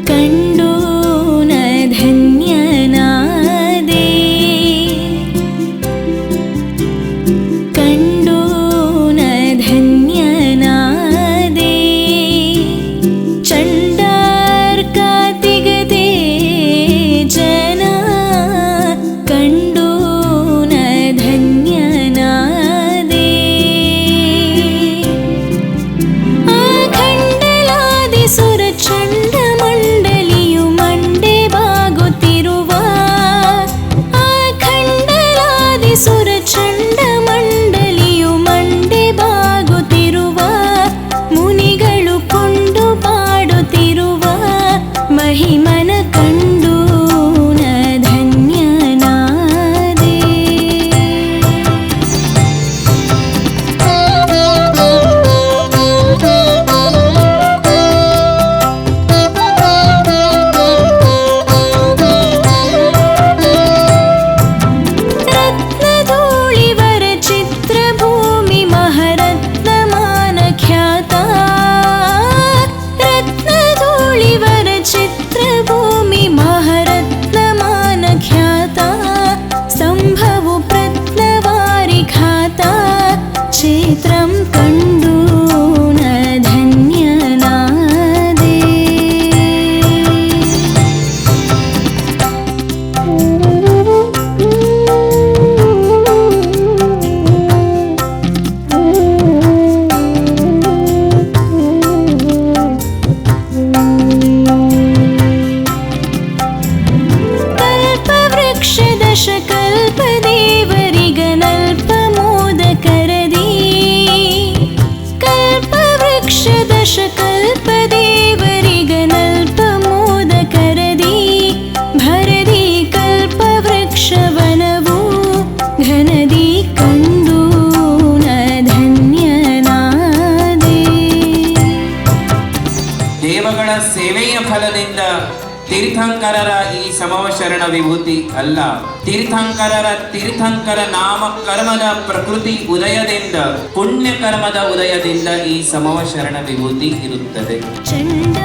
ಕಂಡು ನ ಧನ್ಯನಾದೆ, ಕಂಡು ನ ಧನ್ಯನಾದೆ, ಚಂಡಾರ್ಕಾತಿಗದೆ ಜನ ಕಂಡು ನ ಧನ್ಯನಾದೆ. ಆ ಖಂಡಲಾದಿ ಸುರ ಚಂಡ ಮಂಡಲಿಯು ಮಂಡೆ ಬಾಗುತ್ತಿರುವ, ಆ ಖಂಡಲಾದಿ ಸುರ ಚಂಡ ಮಂಡಲಿಯು ಮಂಡೆ ಬಾಗುತ್ತಿರುವ, ಮುನಿಗಳು ಕೊಂಡು ಪಾಡುತ್ತಿರುವ ಮಹಿಮನ ಕಂಡು ನ ಧನ್ಯನಾದೆ. ರತ್ನಧೂಳಿವರ ಚಿತ್ರಭೂಮಿ ಮಹಾರತ್ನಮಾನ ಖ್ಯಾತ, ರತ್ನಧೂಳಿವರ ಚಿತ್ರಭೂಮಿ ಮಹಾರತ್ನಮಾನ ಖ್ಯಾತ, ಸಂಭವು ಪ್ರತ್ನವಾರಿ ಖಾತ, ಕ್ಷೇತ್ರಂ ಕಂಡು ನ ಧನ್ಯನಾದೆ. ಕಲ್ಪವೃಕ್ಷ ದಶಕಲ್ಪದೇವರಿಗನಲ್ಪ ಮೋದಕರದಿ, ಕಲ್ಪವೃಕ್ಷ ದಶಕಲ್ಪದೇವರಿಗನಲ್ಪ ಮೋದಕರದಿ, ಭರದಿ ಕಲ್ಪವೃಕ್ಷವನವು ಘನದಿ ಕಂಡು ನ ಧನ್ಯನಾದೆ. ದೇವಗಳ ಸೇವೆಯ ಫಲದಿಂದ ತೀರ್ಥಂಕರರ ಈ ಸಮವಶರಣ ವಿಭೂತಿ ಅಲ್ಲ, ತೀರ್ಥಂಕರ ನಾಮ ಕರ್ಮದ ಪ್ರಕೃತಿ ಉದಯದಿಂದ, ಪುಣ್ಯ ಕರ್ಮದ ಉದಯದಿಂದ ಈ ಸಮವಶರಣ ವಿಭೂತಿ ಇರುತ್ತದೆ. ಚಂಡ